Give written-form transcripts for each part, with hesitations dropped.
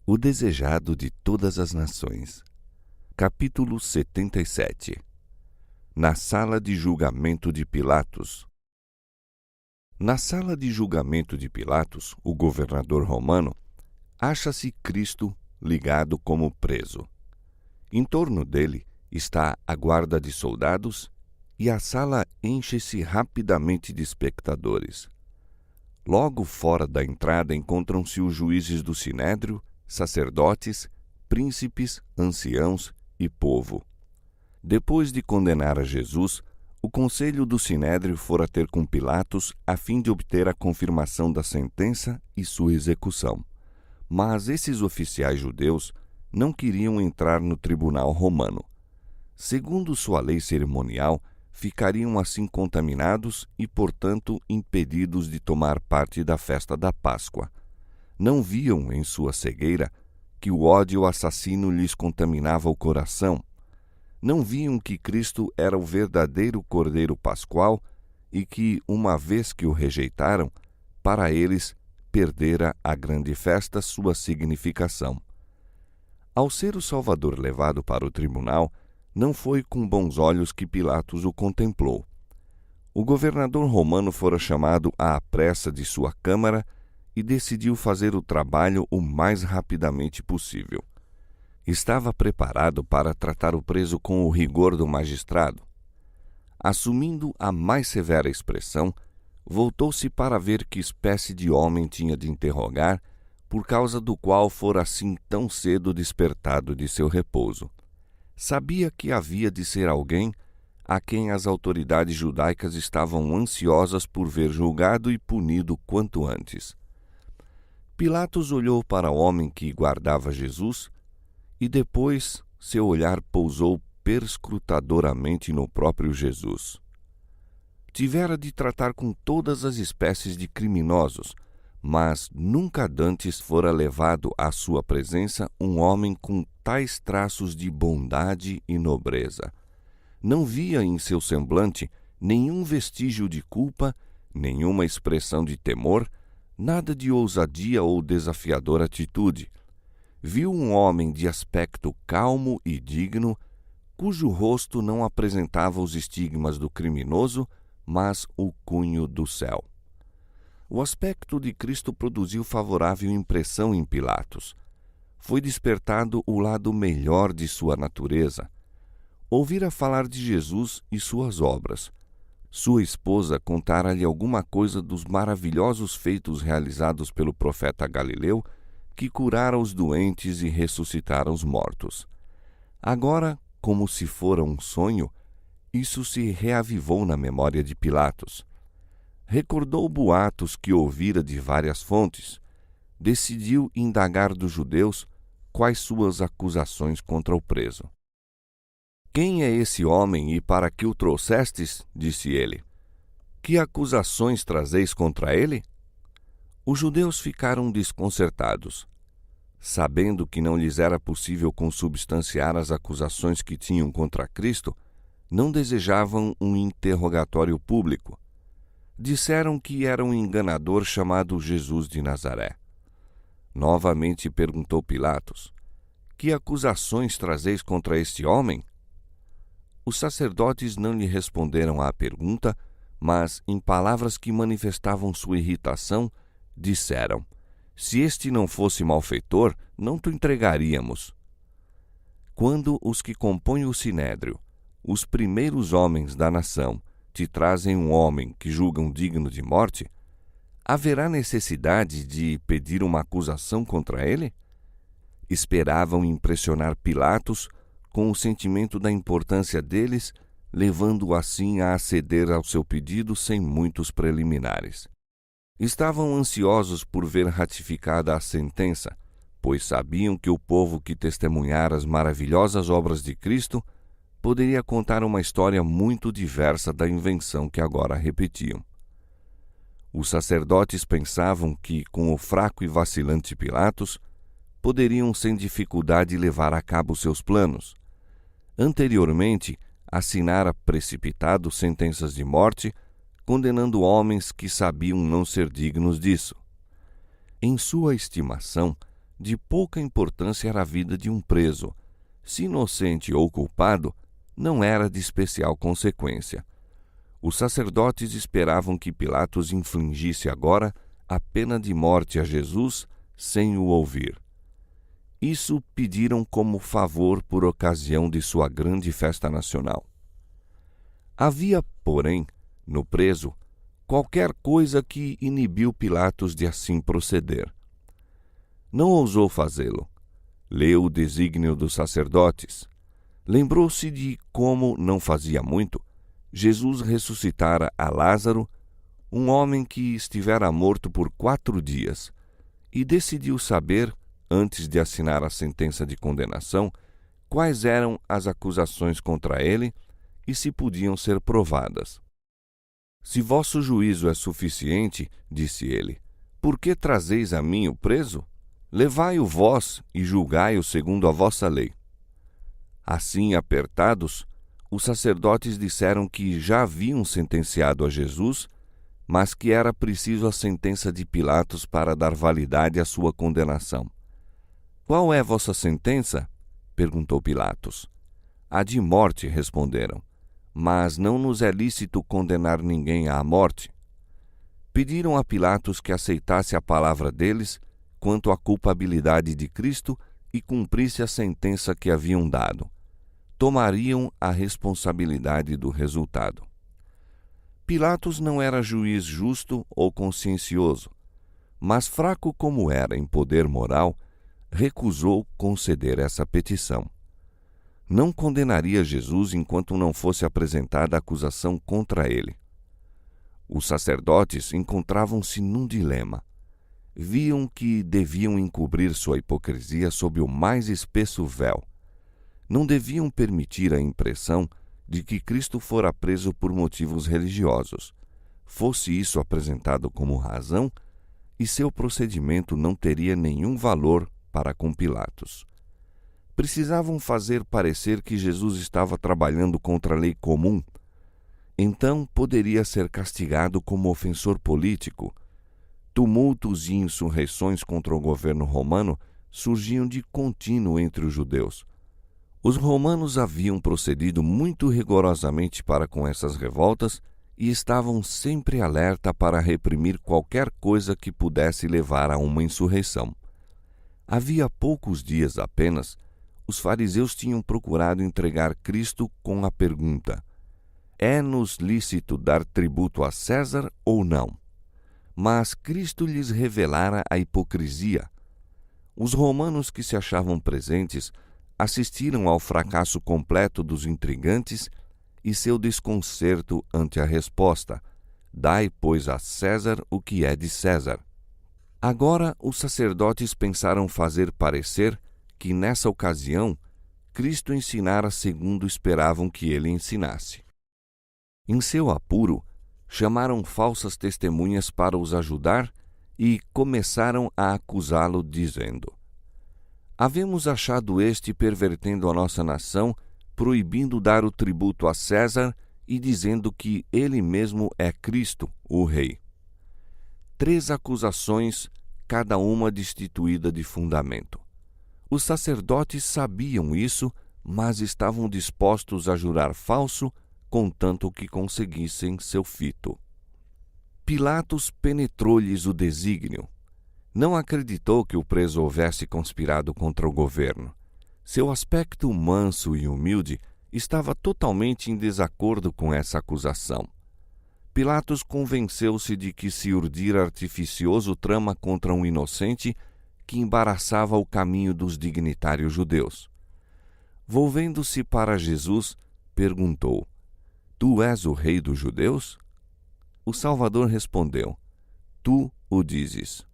O desejado de todas as nações. Capítulo 77. Na sala de julgamento de Pilatos. Na sala de julgamento de Pilatos, o governador romano, acha-se Cristo ligado como preso. Em torno dele está a guarda de soldados e a sala enche-se rapidamente de espectadores. Logo fora da entrada encontram-se os juízes do Sinédrio, sacerdotes, príncipes, anciãos e povo. Depois de condenar a Jesus, o conselho do Sinédrio fora ter com Pilatos a fim de obter a confirmação da sentença e sua execução. Mas esses oficiais judeus não queriam entrar no tribunal romano. Segundo sua lei cerimonial, ficariam assim contaminados e, portanto, impedidos de tomar parte da festa da Páscoa. Não viam, em sua cegueira, que o ódio assassino lhes contaminava o coração. Não viam que Cristo era o verdadeiro Cordeiro Pascual e que, uma vez que o rejeitaram, para eles perdera a grande festa sua significação. Ao ser o Salvador levado para o tribunal, não foi com bons olhos que Pilatos o contemplou. O governador romano fora chamado à pressa de sua câmara e decidiu fazer o trabalho o mais rapidamente possível. Estava preparado para tratar o preso com o rigor do magistrado. Assumindo a mais severa expressão, voltou-se para ver que espécie de homem tinha de interrogar, por causa do qual fora assim tão cedo despertado de seu repouso. Sabia que havia de ser alguém a quem as autoridades judaicas estavam ansiosas por ver julgado e punido quanto antes. Pilatos olhou para o homem que guardava Jesus e depois seu olhar pousou perscrutadoramente no próprio Jesus. Tivera de tratar com todas as espécies de criminosos, mas nunca dantes fora levado à sua presença um homem com tais traços de bondade e nobreza. Não via em seu semblante nenhum vestígio de culpa, nenhuma expressão de temor, nada de ousadia ou desafiadora atitude. Viu um homem de aspecto calmo e digno, cujo rosto não apresentava os estigmas do criminoso, mas o cunho do céu. O aspecto de Cristo produziu favorável impressão em Pilatos. Foi despertado o lado melhor de sua natureza. Ouvira falar de Jesus e suas obras. Sua esposa contara-lhe alguma coisa dos maravilhosos feitos realizados pelo profeta Galileu, que curara os doentes e ressuscitara os mortos. Agora, como se fora um sonho, isso se reavivou na memória de Pilatos. Recordou boatos que ouvira de várias fontes. Decidiu indagar dos judeus quais suas acusações contra o preso. "Quem é esse homem e para que o trouxestes?" disse ele. "Que acusações trazeis contra ele?" Os judeus ficaram desconcertados. Sabendo que não lhes era possível consubstanciar as acusações que tinham contra Cristo, não desejavam um interrogatório público. Disseram que era um enganador chamado Jesus de Nazaré. Novamente perguntou Pilatos: "Que acusações trazeis contra este homem?" Os sacerdotes não lhe responderam à pergunta, mas, em palavras que manifestavam sua irritação, disseram: "Se este não fosse malfeitor, não te entregaríamos." Quando os que compõem o Sinédrio, os primeiros homens da nação, te trazem um homem que julgam digno de morte, haverá necessidade de pedir uma acusação contra ele? Esperavam impressionar Pilatos com o sentimento da importância deles, levando-o assim a aceder ao seu pedido sem muitos preliminares. Estavam ansiosos por ver ratificada a sentença, pois sabiam que o povo que testemunhara as maravilhosas obras de Cristo poderia contar uma história muito diversa da invenção que agora repetiam. Os sacerdotes pensavam que, com o fraco e vacilante Pilatos, poderiam sem dificuldade levar a cabo seus planos. Anteriormente, assinara precipitado sentenças de morte, condenando homens que sabiam não ser dignos disso. Em sua estimação, de pouca importância era a vida de um preso. Se inocente ou culpado, não era de especial consequência. Os sacerdotes esperavam que Pilatos infligisse agora a pena de morte a Jesus sem o ouvir. Isso pediram como favor por ocasião de sua grande festa nacional. Havia, porém, no preso, qualquer coisa que inibiu Pilatos de assim proceder. Não ousou fazê-lo. Leu o desígnio dos sacerdotes. Lembrou-se de como, não fazia muito, Jesus ressuscitara a Lázaro, um homem que estivera morto por 4 dias, e decidiu saber, antes de assinar a sentença de condenação, quais eram as acusações contra ele e se podiam ser provadas. Se vosso juízo é suficiente, disse ele, por que trazeis a mim o preso? Levai-o vós e julgai-o segundo a vossa lei. Assim apertados, os sacerdotes disseram que já haviam sentenciado a Jesus, mas que era preciso a sentença de Pilatos para dar validade à sua condenação. Qual é vossa sentença? Perguntou Pilatos. A de morte, responderam, mas não nos é lícito condenar ninguém à morte. Pediram a Pilatos que aceitasse a palavra deles quanto à culpabilidade de Cristo e cumprisse a sentença que haviam dado. Tomariam a responsabilidade do resultado. Pilatos não era juiz justo ou consciencioso, mas fraco como era em poder moral, recusou conceder essa petição. Não condenaria Jesus enquanto não fosse apresentada a acusação contra ele. Os sacerdotes encontravam-se num dilema. Viam que deviam encobrir sua hipocrisia sob o mais espesso véu. Não deviam permitir a impressão de que Cristo fora preso por motivos religiosos. Fosse isso apresentado como razão, e seu procedimento não teria nenhum valor para com Pilatos. Precisavam fazer parecer que Jesus estava trabalhando contra a lei comum. Então poderia ser castigado como ofensor político. Tumultos e insurreições contra o governo romano surgiam de contínuo entre os judeus. Os romanos haviam procedido muito rigorosamente para com essas revoltas e estavam sempre alerta para reprimir qualquer coisa que pudesse levar a uma insurreição. Havia poucos dias apenas, os fariseus tinham procurado entregar Cristo com a pergunta: é-nos lícito dar tributo a César ou não? Mas Cristo lhes revelara a hipocrisia. Os romanos que se achavam presentes assistiram ao fracasso completo dos intrigantes e seu desconcerto ante a resposta: dai, pois, a César o que é de César. Agora os sacerdotes pensaram fazer parecer que, nessa ocasião, Cristo ensinara segundo esperavam que ele ensinasse. Em seu apuro, chamaram falsas testemunhas para os ajudar e começaram a acusá-lo, dizendo: havemos achado este pervertendo a nossa nação, proibindo dar o tributo a César e dizendo que ele mesmo é Cristo, o Rei. 3 acusações, cada uma destituída de fundamento. Os sacerdotes sabiam isso, mas estavam dispostos a jurar falso, contanto que conseguissem seu fito. Pilatos penetrou-lhes o desígnio. Não acreditou que o preso houvesse conspirado contra o governo. Seu aspecto manso e humilde estava totalmente em desacordo com essa acusação. Pilatos convenceu-se de que se urdira artificioso trama contra um inocente que embaraçava o caminho dos dignitários judeus. Volvendo-se para Jesus, perguntou: tu és o rei dos judeus? O Salvador respondeu: tu o dizes.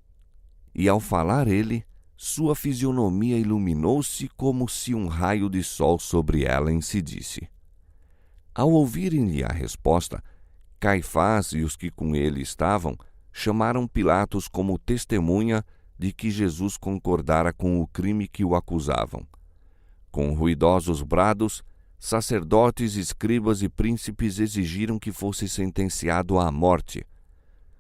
E ao falar ele, sua fisionomia iluminou-se como se um raio de sol sobre ela incidisse. Ao ouvirem-lhe a resposta, Caifás e os que com ele estavam chamaram Pilatos como testemunha de que Jesus concordara com o crime que o acusavam. Com ruidosos brados, sacerdotes, escribas e príncipes exigiram que fosse sentenciado à morte.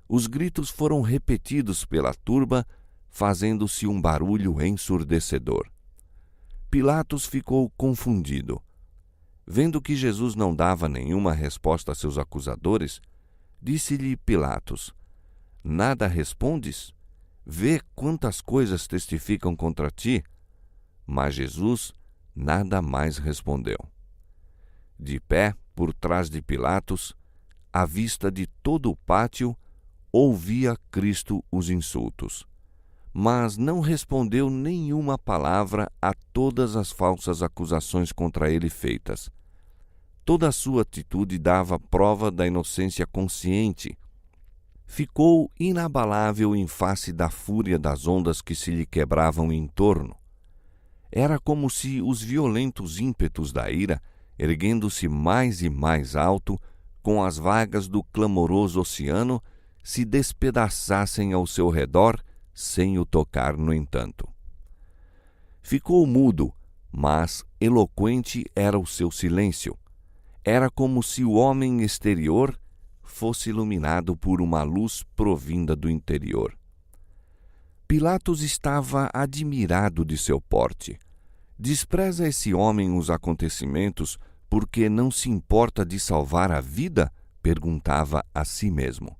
Os gritos foram repetidos pela turba, fazendo-se um barulho ensurdecedor. Pilatos ficou confundido. Vendo que Jesus não dava nenhuma resposta a seus acusadores, disse-lhe Pilatos: Nada respondes? Vê quantas coisas testificam contra ti. Mas Jesus nada mais respondeu. De pé, por trás de Pilatos, à vista de todo o pátio, ouvia Cristo os insultos, mas não respondeu nenhuma palavra a todas as falsas acusações contra ele feitas. Toda a sua atitude dava prova da inocência consciente. Ficou inabalável em face da fúria das ondas que se lhe quebravam em torno. Era como se os violentos ímpetos da ira, erguendo-se mais e mais alto, com as vagas do clamoroso oceano, se despedaçassem ao seu redor, sem o tocar, no entanto. Ficou mudo, mas eloquente era o seu silêncio. Era como se o homem exterior fosse iluminado por uma luz provinda do interior. Pilatos estava admirado de seu porte. Despreza esse homem os acontecimentos porque não se importa de salvar a vida? Perguntava a si mesmo.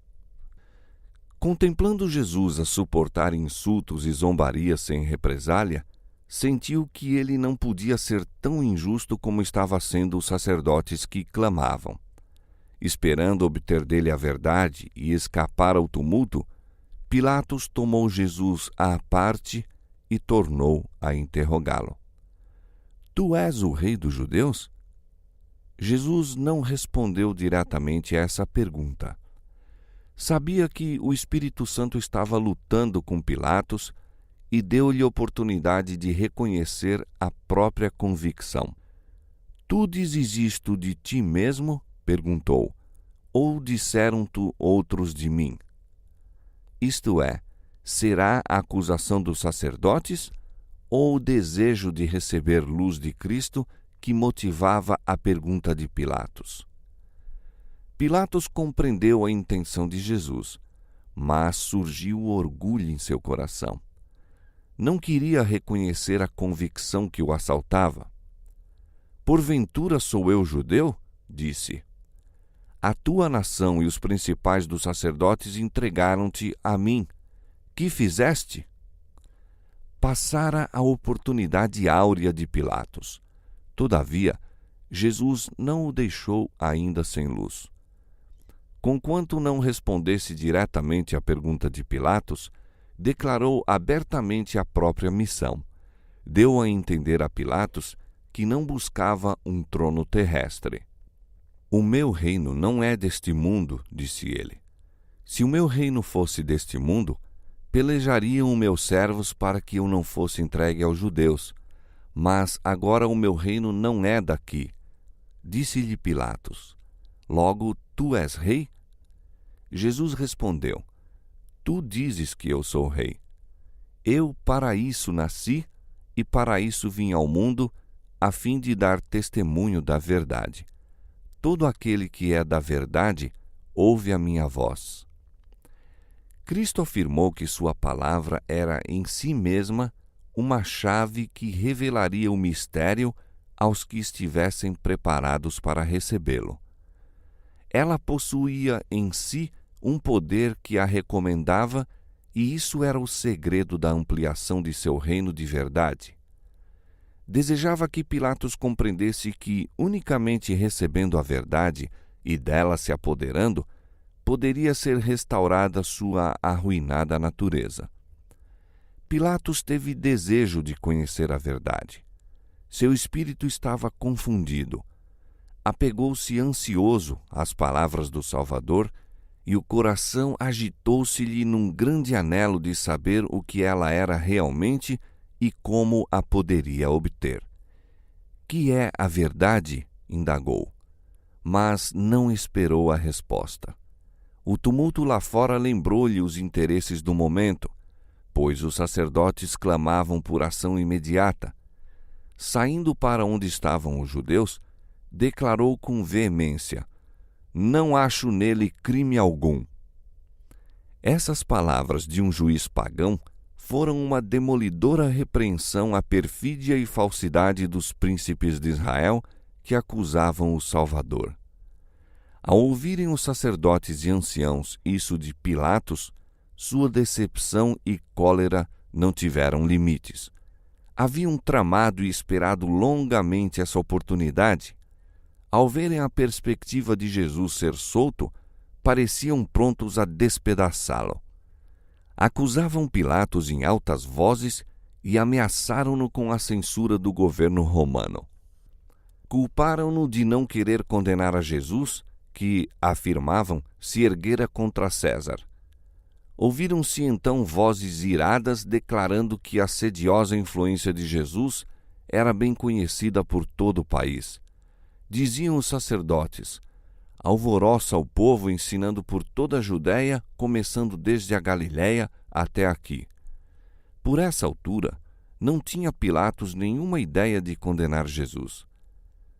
Contemplando Jesus a suportar insultos e zombarias sem represália, sentiu que ele não podia ser tão injusto como estava sendo os sacerdotes que clamavam. Esperando obter dele a verdade e escapar ao tumulto, Pilatos tomou Jesus à parte e tornou a interrogá-lo. Tu és o rei dos judeus? Jesus não respondeu diretamente a essa pergunta. Sabia que o Espírito Santo estava lutando com Pilatos e deu-lhe oportunidade de reconhecer a própria convicção. Tu dizes isto de ti mesmo? Perguntou. Ou disseram-te outros de mim? Isto é, será a acusação dos sacerdotes ou o desejo de receber luz de Cristo que motivava a pergunta de Pilatos? Pilatos compreendeu a intenção de Jesus, mas surgiu o orgulho em seu coração. Não queria reconhecer a convicção que o assaltava. Porventura sou eu judeu? Disse. A tua nação e os principais dos sacerdotes entregaram-te a mim. Que fizeste? Passara a oportunidade áurea de Pilatos. Todavia, Jesus não o deixou ainda sem luz. Conquanto não respondesse diretamente à pergunta de Pilatos, declarou abertamente a própria missão. Deu a entender a Pilatos que não buscava um trono terrestre. O meu reino não é deste mundo, disse ele. Se o meu reino fosse deste mundo, pelejariam meus servos para que eu não fosse entregue aos judeus. Mas agora o meu reino não é daqui. Disse-lhe Pilatos: Logo, tu és rei? Jesus respondeu: Tu dizes que eu sou rei. Eu para isso nasci e para isso vim ao mundo, a fim de dar testemunho da verdade. Todo aquele que é da verdade ouve a minha voz. Cristo afirmou que sua palavra era em si mesma uma chave que revelaria o mistério aos que estivessem preparados para recebê-lo. Ela possuía em si um poder que a recomendava, e isso era o segredo da ampliação de seu reino de verdade. Desejava que Pilatos compreendesse que, unicamente recebendo a verdade e dela se apoderando, poderia ser restaurada sua arruinada natureza. Pilatos teve desejo de conhecer a verdade. Seu espírito estava confundido. Apegou-se ansioso às palavras do Salvador e o coração agitou-se-lhe num grande anelo de saber o que ela era realmente e como a poderia obter. Que é a verdade? Indagou. Mas não esperou a resposta. O tumulto lá fora lembrou-lhe os interesses do momento, pois os sacerdotes clamavam por ação imediata. Saindo para onde estavam os judeus, declarou com veemência: Não acho nele crime algum. Essas palavras de um juiz pagão foram uma demolidora repreensão à perfídia e falsidade dos príncipes de Israel que acusavam o Salvador. Ao ouvirem os sacerdotes e anciãos isso de Pilatos, sua decepção e cólera não tiveram limites. Haviam tramado e esperado longamente essa oportunidade. Ao verem a perspectiva de Jesus ser solto, pareciam prontos a despedaçá-lo. Acusavam Pilatos em altas vozes e ameaçaram-no com a censura do governo romano. Culparam-no de não querer condenar a Jesus, que, afirmavam, se erguera contra César. Ouviram-se então vozes iradas declarando que a sediosa influência de Jesus era bem conhecida por todo o país. Diziam os sacerdotes: alvoroça o povo ensinando por toda a Judéia, começando desde a Galiléia até aqui. Por essa altura, não tinha Pilatos nenhuma ideia de condenar Jesus.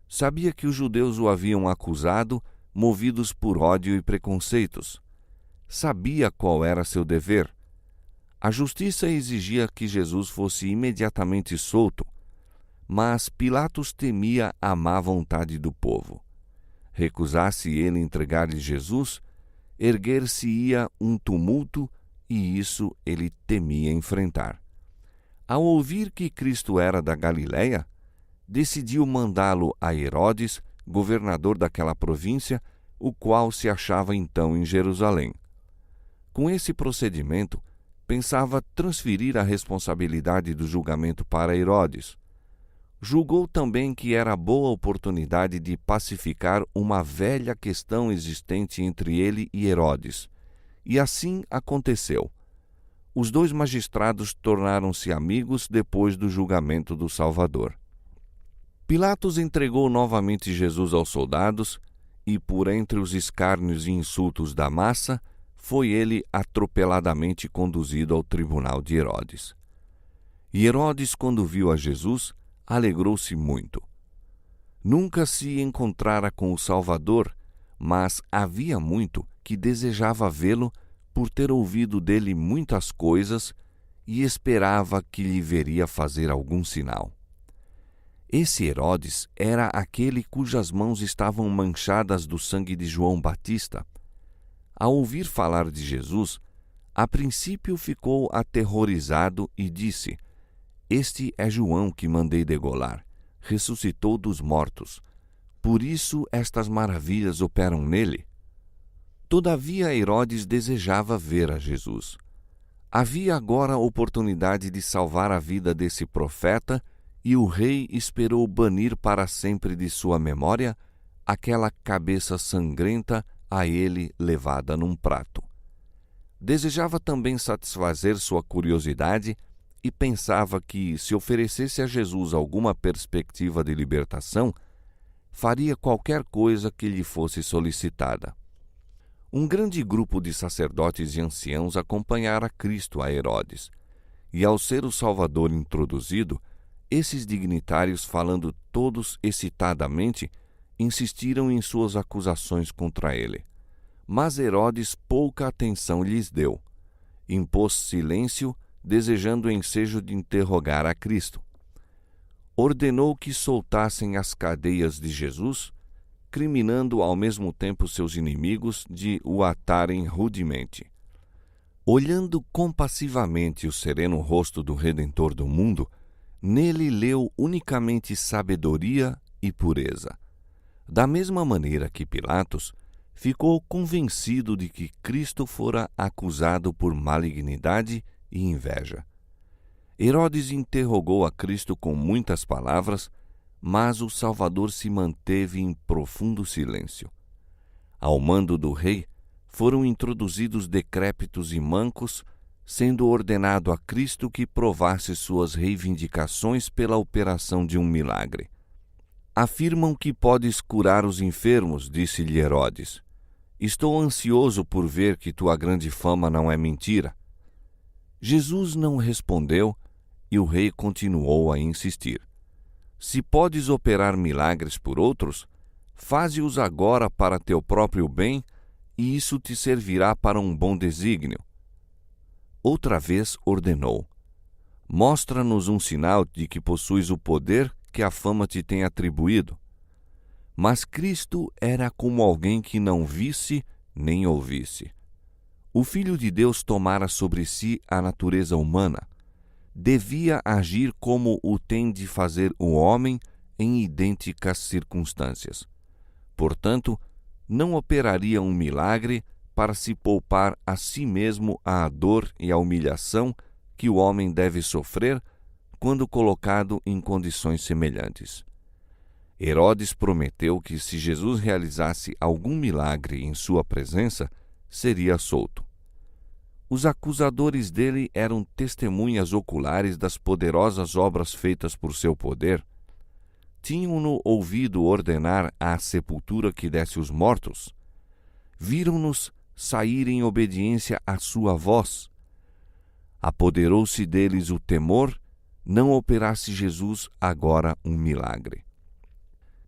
Sabia que os judeus o haviam acusado, movidos por ódio e preconceitos. Sabia qual era seu dever. A justiça exigia que Jesus fosse imediatamente solto, mas Pilatos temia a má vontade do povo. Recusasse ele entregar-lhe Jesus, erguer-se-ia um tumulto e isso ele temia enfrentar. Ao ouvir que Cristo era da Galiléia, decidiu mandá-lo a Herodes, governador daquela província, o qual se achava então em Jerusalém. Com esse procedimento, pensava transferir a responsabilidade do julgamento para Herodes. Julgou também que era boa oportunidade de pacificar uma velha questão existente entre ele e Herodes. E assim aconteceu. Os dois magistrados tornaram-se amigos depois do julgamento do Salvador. Pilatos entregou novamente Jesus aos soldados e, por entre os escárnios e insultos da massa, foi ele atropeladamente conduzido ao tribunal de Herodes. E Herodes, quando viu a Jesus, alegrou-se muito. Nunca se encontrara com o Salvador, mas havia muito que desejava vê-lo por ter ouvido dele muitas coisas e esperava que lhe veria fazer algum sinal. Esse Herodes era aquele cujas mãos estavam manchadas do sangue de João Batista. Ao ouvir falar de Jesus, a princípio ficou aterrorizado e disse: este é João que mandei degolar, ressuscitou dos mortos. Por isso estas maravilhas operam nele. Todavia Herodes desejava ver a Jesus. Havia agora a oportunidade de salvar a vida desse profeta e o rei esperou banir para sempre de sua memória aquela cabeça sangrenta a ele levada num prato. Desejava também satisfazer sua curiosidade e pensava que, se oferecesse a Jesus alguma perspectiva de libertação, faria qualquer coisa que lhe fosse solicitada. Um grande grupo de sacerdotes e anciãos acompanhara Cristo a Herodes, e ao ser o Salvador introduzido, esses dignitários, falando todos excitadamente, insistiram em suas acusações contra ele. Mas Herodes pouca atenção lhes deu. Impôs silêncio, desejando o ensejo de interrogar a Cristo. Ordenou que soltassem as cadeias de Jesus, criminando ao mesmo tempo seus inimigos de o atarem rudemente. Olhando compassivamente o sereno rosto do Redentor do mundo, nele leu unicamente sabedoria e pureza. Da mesma maneira que Pilatos, ficou convencido de que Cristo fora acusado por malignidade e inveja. Herodes interrogou a Cristo com muitas palavras, mas o Salvador se manteve em profundo silêncio. Ao mando do rei, foram introduzidos decrépitos e mancos, sendo ordenado a Cristo que provasse suas reivindicações pela operação de um milagre. Afirmam que podes curar os enfermos, disse-lhe Herodes. Estou ansioso por ver que tua grande fama não é mentira. Jesus não respondeu e o rei continuou a insistir. Se podes operar milagres por outros, faze-os agora para teu próprio bem e isso te servirá para um bom desígnio. Outra vez ordenou: mostra-nos um sinal de que possuis o poder que a fama te tem atribuído. Mas Cristo era como alguém que não visse nem ouvisse. O Filho de Deus tomara sobre si a natureza humana. Devia agir como o tem de fazer o homem em idênticas circunstâncias. Portanto, não operaria um milagre para se poupar a si mesmo a dor e a humilhação que o homem deve sofrer quando colocado em condições semelhantes. Herodes prometeu que, se Jesus realizasse algum milagre em sua presença, seria solto. Os acusadores dele eram testemunhas oculares das poderosas obras feitas por seu poder. Tinham-no ouvido ordenar à sepultura que desse os mortos. Viram-nos sair em obediência à sua voz. Apoderou-se deles o temor, não operasse Jesus agora um milagre.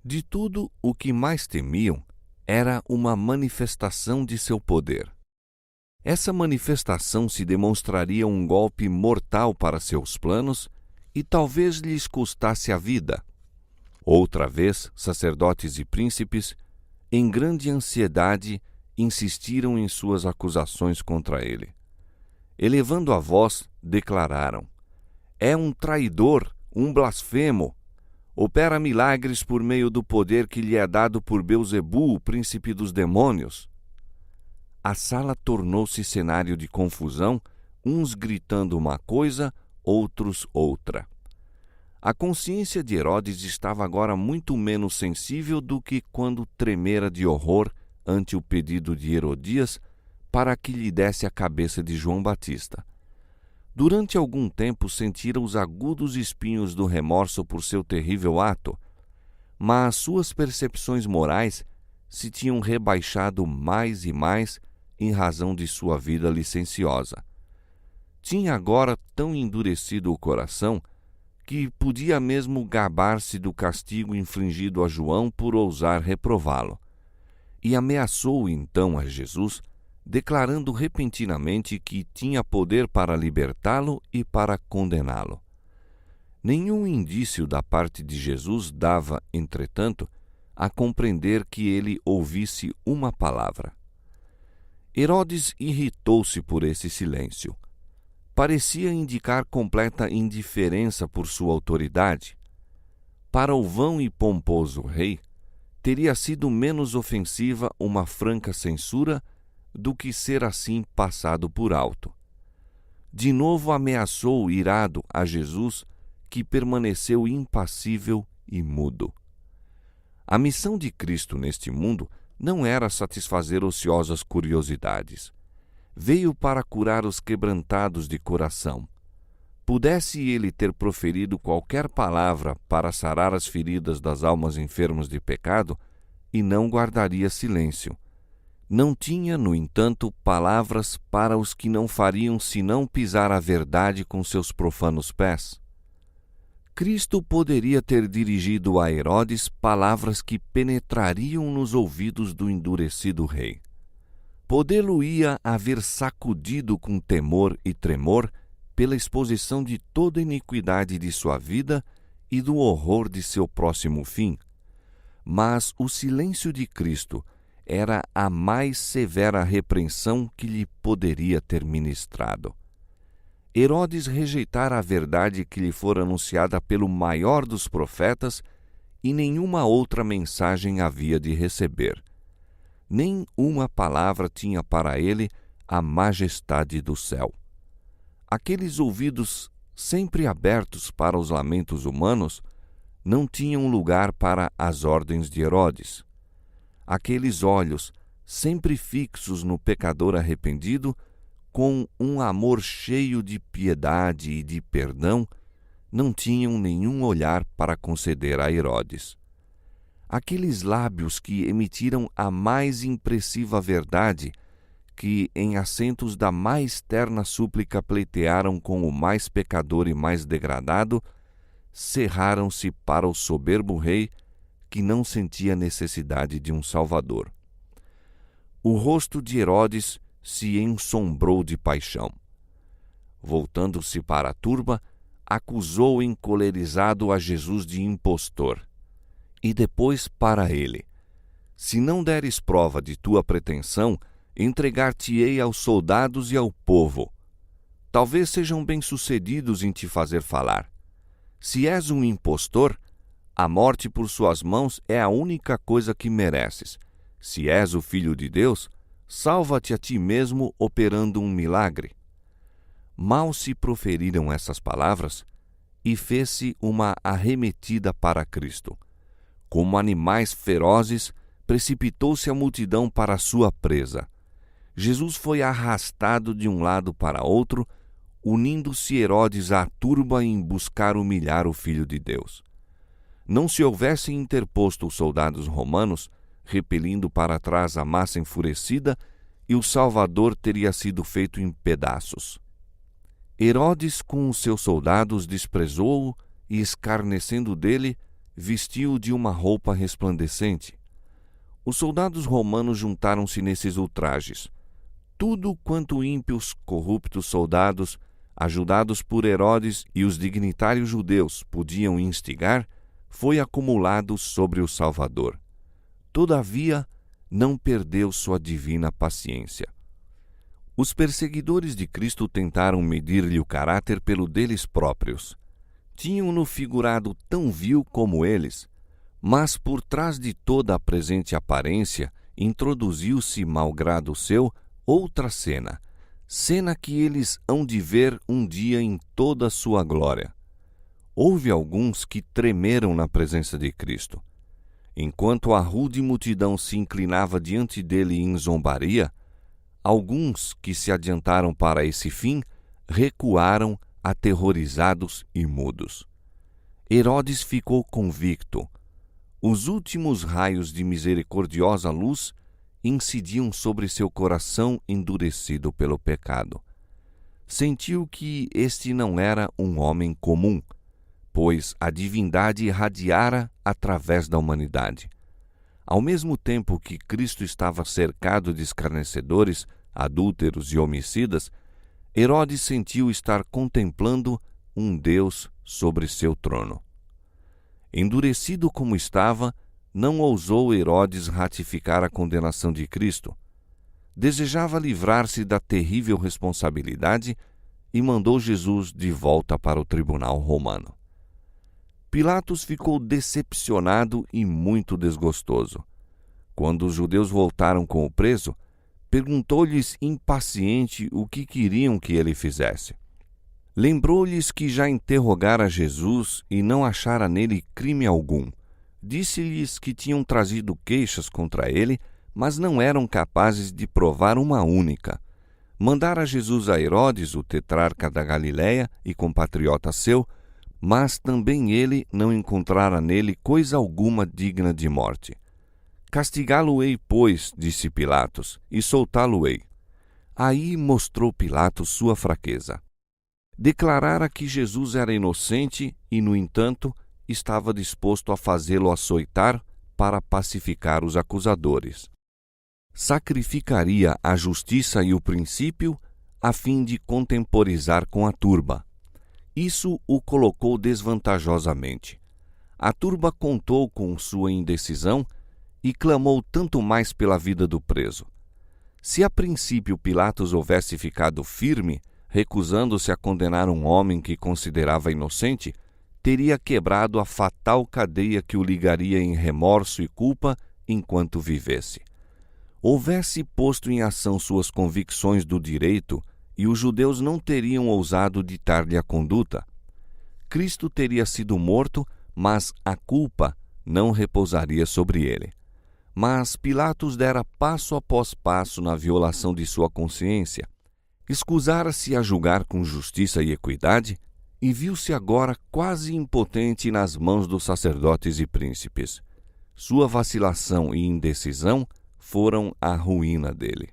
De tudo, o que mais temiam era uma manifestação de seu poder. Essa manifestação se demonstraria um golpe mortal para seus planos e talvez lhes custasse a vida. Outra vez, sacerdotes e príncipes, em grande ansiedade, insistiram em suas acusações contra ele. Elevando a voz, declararam: "É um traidor, um blasfemo. Opera milagres por meio do poder que lhe é dado por Beelzebu, o príncipe dos demônios." A sala tornou-se cenário de confusão, uns gritando uma coisa, outros outra. A consciência de Herodes estava agora muito menos sensível do que quando tremera de horror ante o pedido de Herodias para que lhe desse a cabeça de João Batista. Durante algum tempo sentira os agudos espinhos do remorso por seu terrível ato, mas suas percepções morais se tinham rebaixado mais e mais em razão de sua vida licenciosa. Tinha agora tão endurecido o coração que podia mesmo gabar-se do castigo infligido a João por ousar reprová-lo. E ameaçou então a Jesus, declarando repentinamente que tinha poder para libertá-lo e para condená-lo. Nenhum indício da parte de Jesus dava, entretanto, a compreender que ele ouvisse uma palavra. Herodes irritou-se por esse silêncio. Parecia indicar completa indiferença por sua autoridade. Para o vão e pomposo rei, teria sido menos ofensiva uma franca censura do que ser assim passado por alto. De novo ameaçou irado a Jesus, que permaneceu impassível e mudo. A missão de Cristo neste mundo não era satisfazer ociosas curiosidades. Veio para curar os quebrantados de coração. Pudesse ele ter proferido qualquer palavra para sarar as feridas das almas enfermas de pecado, e não guardaria silêncio. Não tinha, no entanto, palavras para os que não fariam senão pisar a verdade com seus profanos pés. Cristo poderia ter dirigido a Herodes palavras que penetrariam nos ouvidos do endurecido rei. Podê-lo-ia haver sacudido com temor e tremor pela exposição de toda a iniquidade de sua vida e do horror de seu próximo fim. Mas o silêncio de Cristo era a mais severa repreensão que lhe poderia ter ministrado. Herodes rejeitara a verdade que lhe fora anunciada pelo maior dos profetas e nenhuma outra mensagem havia de receber. Nem uma palavra tinha para ele a majestade do céu. Aqueles ouvidos sempre abertos para os lamentos humanos não tinham lugar para as ordens de Herodes. Aqueles olhos, sempre fixos no pecador arrependido, com um amor cheio de piedade e de perdão, não tinham nenhum olhar para conceder a Herodes. Aqueles lábios que emitiram a mais impressiva verdade, que em acentos da mais terna súplica pleitearam com o mais pecador e mais degradado, cerraram-se para o soberbo rei que não sentia necessidade de um salvador. O rosto de Herodes se ensombrou de paixão. Voltando-se para a turba, acusou encolerizado a Jesus de impostor. E depois para ele: se não deres prova de tua pretensão, entregar-te-ei aos soldados e ao povo. Talvez sejam bem-sucedidos em te fazer falar. Se és um impostor, a morte por suas mãos é a única coisa que mereces. Se és o Filho de Deus, salva-te a ti mesmo operando um milagre. Mal se proferiram essas palavras, e fez-se uma arremetida para Cristo. Como animais ferozes, precipitou-se a multidão para a sua presa. Jesus foi arrastado de um lado para outro, unindo-se Herodes à turba em buscar humilhar o Filho de Deus. Não se houvessem interposto os soldados romanos, repelindo para trás a massa enfurecida, e o Salvador teria sido feito em pedaços. Herodes, com os seus soldados, desprezou-o e, escarnecendo dele, vestiu-o de uma roupa resplandecente. Os soldados romanos juntaram-se nesses ultrajes. Tudo quanto ímpios, corruptos soldados, ajudados por Herodes e os dignitários judeus, podiam instigar, foi acumulado sobre o Salvador. Todavia, não perdeu sua divina paciência. Os perseguidores de Cristo tentaram medir-lhe o caráter pelo deles próprios. Tinham-no figurado tão vil como eles, mas por trás de toda a presente aparência introduziu-se, malgrado seu, outra cena que eles hão de ver um dia em toda a sua glória. Houve alguns que tremeram na presença de Cristo. Enquanto a rude multidão se inclinava diante dele em zombaria, alguns que se adiantaram para esse fim recuaram aterrorizados e mudos. Herodes ficou convicto. Os últimos raios de misericordiosa luz incidiam sobre seu coração endurecido pelo pecado. Sentiu que este não era um homem comum, pois a divindade irradiara através da humanidade. Ao mesmo tempo que Cristo estava cercado de escarnecedores, adúlteros e homicidas, Herodes sentiu estar contemplando um Deus sobre seu trono. Endurecido como estava, não ousou Herodes ratificar a condenação de Cristo. Desejava livrar-se da terrível responsabilidade e mandou Jesus de volta para o tribunal romano. Pilatos ficou decepcionado e muito desgostoso. Quando os judeus voltaram com o preso, perguntou-lhes impaciente o que queriam que ele fizesse. Lembrou-lhes que já interrogara Jesus e não achara nele crime algum. Disse-lhes que tinham trazido queixas contra ele, mas não eram capazes de provar uma única. Mandara Jesus a Herodes, o tetrarca da Galiléia e compatriota seu, mas também ele não encontrara nele coisa alguma digna de morte. Castigá-lo-ei, pois, disse Pilatos, e soltá-lo-ei. Aí mostrou Pilatos sua fraqueza. Declarara que Jesus era inocente e, no entanto, estava disposto a fazê-lo açoitar para pacificar os acusadores. Sacrificaria a justiça e o princípio a fim de contemporizar com a turba. Isso o colocou desvantajosamente. A turba contou com sua indecisão e clamou tanto mais pela vida do preso. Se a princípio Pilatos houvesse ficado firme, recusando-se a condenar um homem que considerava inocente, teria quebrado a fatal cadeia que o ligaria em remorso e culpa enquanto vivesse. Houvesse posto em ação suas convicções do direito e os judeus não teriam ousado ditar-lhe a conduta. Cristo teria sido morto, mas a culpa não repousaria sobre ele. Mas Pilatos dera passo após passo na violação de sua consciência. Escusara-se a julgar com justiça e equidade e viu-se agora quase impotente nas mãos dos sacerdotes e príncipes. Sua vacilação e indecisão foram a ruína dele.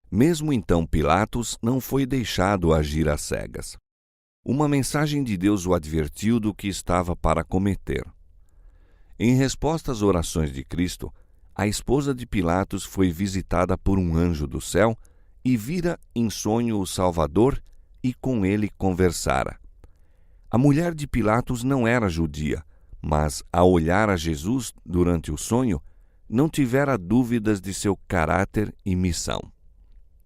Mesmo então Pilatos não foi deixado agir às cegas. Uma mensagem de Deus o advertiu do que estava para cometer. Em resposta às orações de Cristo, a esposa de Pilatos foi visitada por um anjo do céu e vira em sonho o Salvador e com ele conversara. A mulher de Pilatos não era judia, mas, ao olhar a Jesus durante o sonho, não tivera dúvidas de seu caráter e missão.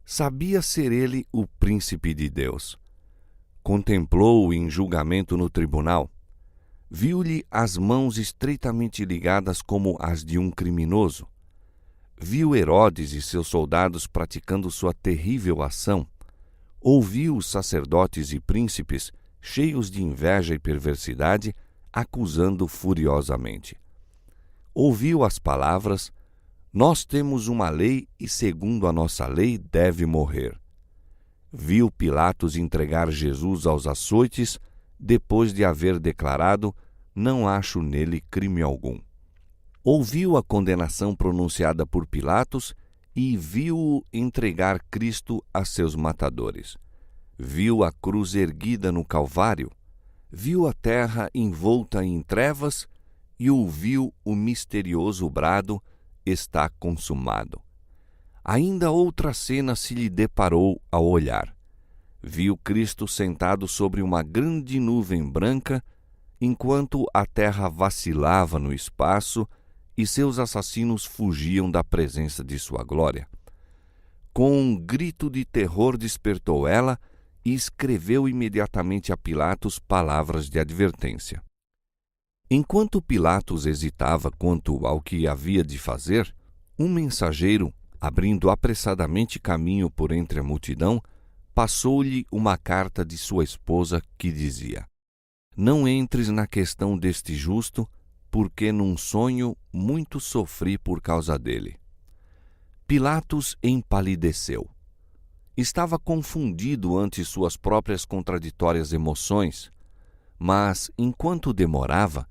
Sabia ser ele o príncipe de Deus. Contemplou-o em julgamento no tribunal. Viu-lhe as mãos estreitamente ligadas como as de um criminoso. Viu Herodes e seus soldados praticando sua terrível ação. Ouviu os sacerdotes e príncipes, cheios de inveja e perversidade, acusando furiosamente. Ouviu as palavras: "Nós temos uma lei e, segundo a nossa lei, deve morrer." Viu Pilatos entregar Jesus aos açoites, depois de haver declarado: "Não acho nele crime algum." Ouviu a condenação pronunciada por Pilatos e viu-o entregar Cristo a seus matadores. Viu a cruz erguida no Calvário, viu a terra envolta em trevas e ouviu o misterioso brado: "Está consumado." Ainda outra cena se lhe deparou ao olhar. Viu Cristo sentado sobre uma grande nuvem branca, enquanto a terra vacilava no espaço e seus assassinos fugiam da presença de sua glória. Com um grito de terror despertou ela e escreveu imediatamente a Pilatos palavras de advertência. Enquanto Pilatos hesitava quanto ao que havia de fazer, um mensageiro, abrindo apressadamente caminho por entre a multidão, passou-lhe uma carta de sua esposa que dizia: "Não entres na questão deste justo, porque num sonho muito sofri por causa dele." Pilatos empalideceu. Estava confundido ante suas próprias contraditórias emoções, mas, enquanto demorava,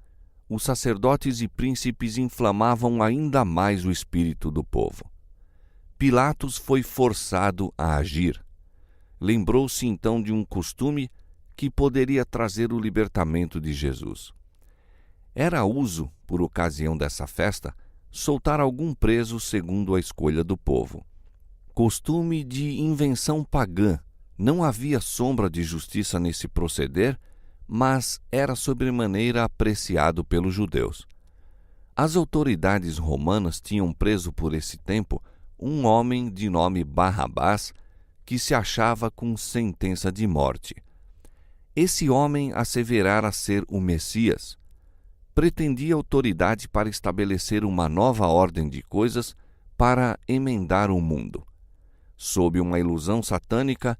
os sacerdotes e príncipes inflamavam ainda mais o espírito do povo. Pilatos foi forçado a agir. Lembrou-se então de um costume que poderia trazer o libertamento de Jesus. Era uso, por ocasião dessa festa, soltar algum preso segundo a escolha do povo. Costume de invenção pagã, não havia sombra de justiça nesse proceder, mas era sobremaneira apreciado pelos judeus. As autoridades romanas tinham preso por esse tempo um homem de nome Barrabás, que se achava com sentença de morte. Esse homem asseverara ser o Messias. Pretendia autoridade para estabelecer uma nova ordem de coisas para emendar o mundo. Sob uma ilusão satânica,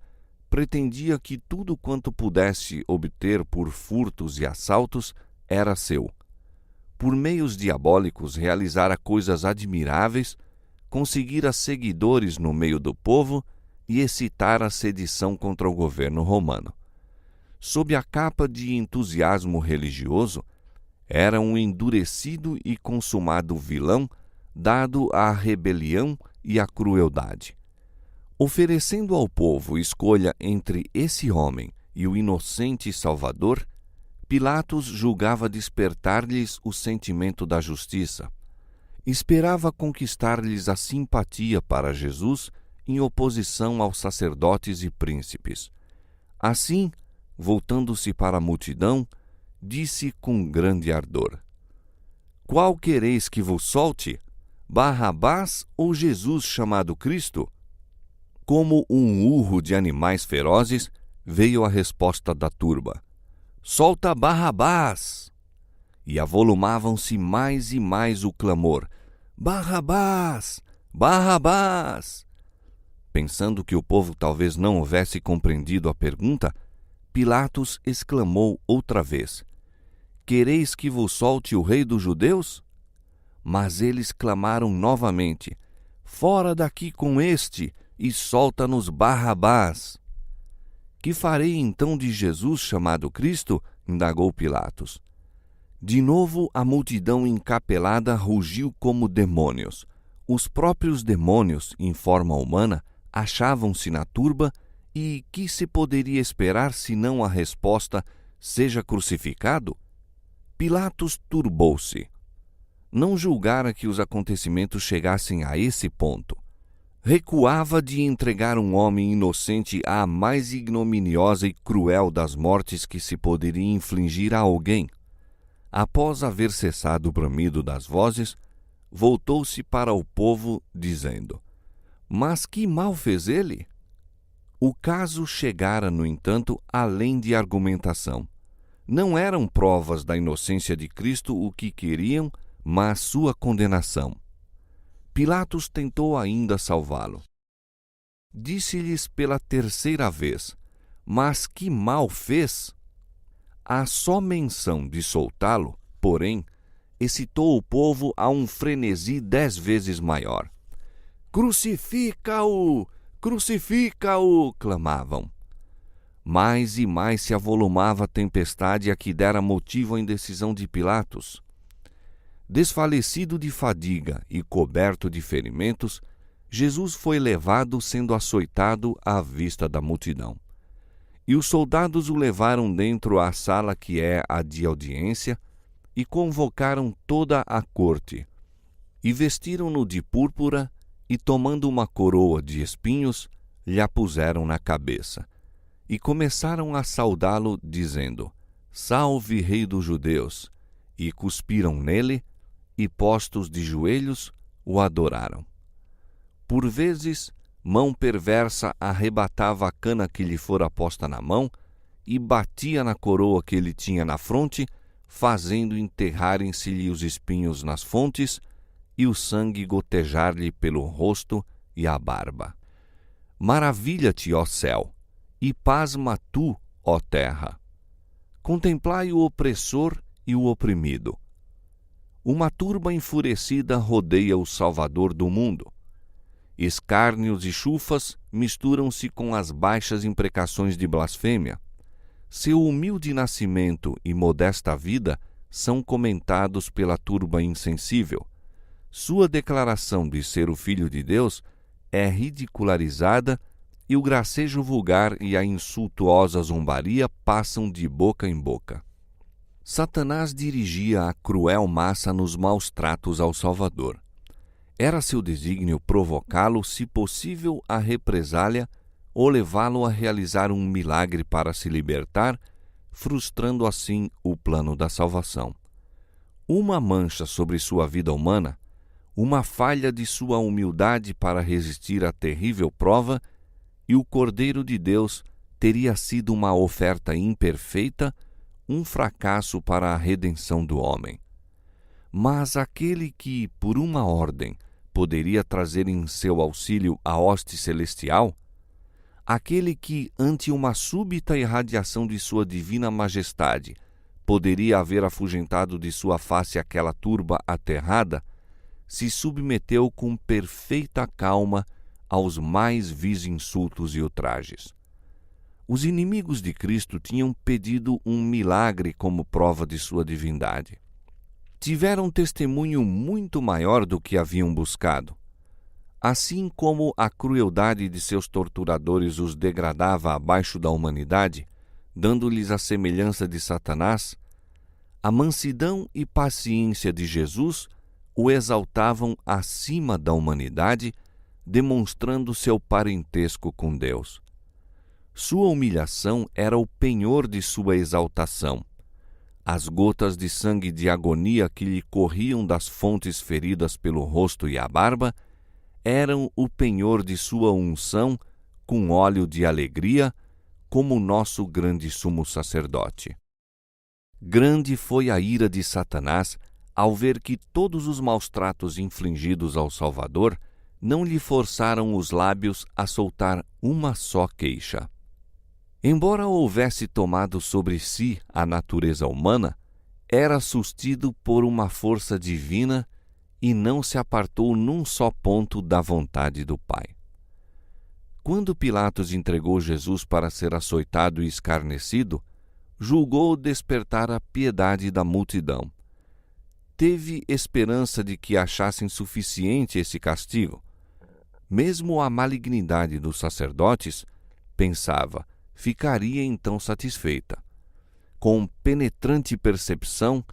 pretendia que tudo quanto pudesse obter por furtos e assaltos era seu. Por meios diabólicos realizara coisas admiráveis, conseguira seguidores no meio do povo e excitara a sedição contra o governo romano. Sob a capa de entusiasmo religioso, era um endurecido e consumado vilão, dado à rebelião e à crueldade. Oferecendo ao povo escolha entre esse homem e o inocente Salvador, Pilatos julgava despertar-lhes o sentimento da justiça. Esperava conquistar-lhes a simpatia para Jesus em oposição aos sacerdotes e príncipes. Assim, voltando-se para a multidão, disse com grande ardor: "Qual quereis que vos solte? Barrabás ou Jesus chamado Cristo?" Como um urro de animais ferozes, veio a resposta da turba: "Solta Barrabás!" E avolumavam-se mais e mais o clamor: "Barrabás! Barrabás!" Pensando que o povo talvez não houvesse compreendido a pergunta, Pilatos exclamou outra vez: "Quereis que vos solte o rei dos judeus?" Mas eles clamaram novamente: "Fora daqui com este e solta-nos Barrabás." "Que farei então de Jesus chamado Cristo?" indagou Pilatos. De novo a multidão encapelada rugiu como demônios. Os próprios demônios, em forma humana, achavam-se na turba e que se poderia esperar senão a resposta: "Seja crucificado"? Pilatos turbou-se. Não julgara que os acontecimentos chegassem a esse ponto. recuava de entregar um homem inocente à mais ignominiosa e cruel das mortes que se poderia infligir a alguém. Após haver cessado o bramido das vozes, voltou-se para o povo, dizendo: Mas que mal fez ele? O caso chegara, no entanto, além de argumentação. Não eram provas da inocência de Cristo o que queriam, mas sua condenação. Pilatos tentou ainda salvá-lo. Disse-lhes pela terceira vez: Mas que mal fez? A só menção de soltá-lo, porém, excitou o povo a um frenesi 10 vezes maior. Crucifica-o! Crucifica-o! Clamavam. Mais e mais se avolumava a tempestade a que dera motivo à indecisão de Pilatos. Desfalecido de fadiga e coberto de ferimentos, Jesus foi levado sendo açoitado à vista da multidão. E os soldados o levaram dentro à sala que é a de audiência e convocaram toda a corte. E vestiram-no de púrpura e, tomando uma coroa de espinhos, lhe a puseram na cabeça. E começaram a saudá-lo, dizendo: Salve, Rei dos Judeus! E cuspiram nele, e postos de joelhos, o adoraram. Por vezes, mão perversa arrebatava a cana que lhe fora posta na mão e batia na coroa que ele tinha na fronte, fazendo enterrarem-se-lhe os espinhos nas fontes e o sangue gotejar-lhe pelo rosto e a barba. Maravilha-te, ó céu, e pasma tu, ó terra. Contemplai o opressor e o oprimido. Uma turba enfurecida rodeia o Salvador do mundo. Escárnios e chufas misturam-se com as baixas imprecações de blasfêmia. Seu humilde nascimento e modesta vida são comentados pela turba insensível. Sua declaração de ser o Filho de Deus é ridicularizada e o gracejo vulgar e a insultuosa zombaria passam de boca em boca. Satanás dirigia a cruel massa nos maus tratos ao Salvador. Era seu desígnio provocá-lo, se possível, à represália ou levá-lo a realizar um milagre para se libertar, frustrando assim o plano da salvação. Uma mancha sobre sua vida humana, uma falha de sua humildade para resistir à terrível prova, e o Cordeiro de Deus teria sido uma oferta imperfeita, um fracasso para a redenção do homem. Mas aquele que, por uma ordem, poderia trazer em seu auxílio a hoste celestial, aquele que, ante uma súbita irradiação de sua divina majestade, poderia haver afugentado de sua face aquela turba aterrada, se submeteu com perfeita calma aos mais vis insultos e ultrajes. Os inimigos de Cristo tinham pedido um milagre como prova de sua divindade. Tiveram um testemunho muito maior do que haviam buscado. Assim como a crueldade de seus torturadores os degradava abaixo da humanidade, dando-lhes a semelhança de Satanás, a mansidão e paciência de Jesus o exaltavam acima da humanidade, demonstrando seu parentesco com Deus. Sua humilhação era o penhor de sua exaltação. As gotas de sangue de agonia que lhe corriam das fontes feridas pelo rosto e a barba eram o penhor de sua unção com óleo de alegria, como o nosso grande sumo sacerdote. Grande foi a ira de Satanás ao ver que todos os maus tratos infligidos ao Salvador não lhe forçaram os lábios a soltar uma só queixa. Embora houvesse tomado sobre si a natureza humana, era sustido por uma força divina e não se apartou num só ponto da vontade do Pai. Quando Pilatos entregou Jesus para ser açoitado e escarnecido, julgou despertar a piedade da multidão. Teve esperança de que achassem suficiente esse castigo. Mesmo a malignidade dos sacerdotes, pensava, ficaria então satisfeita. Com penetrante percepção,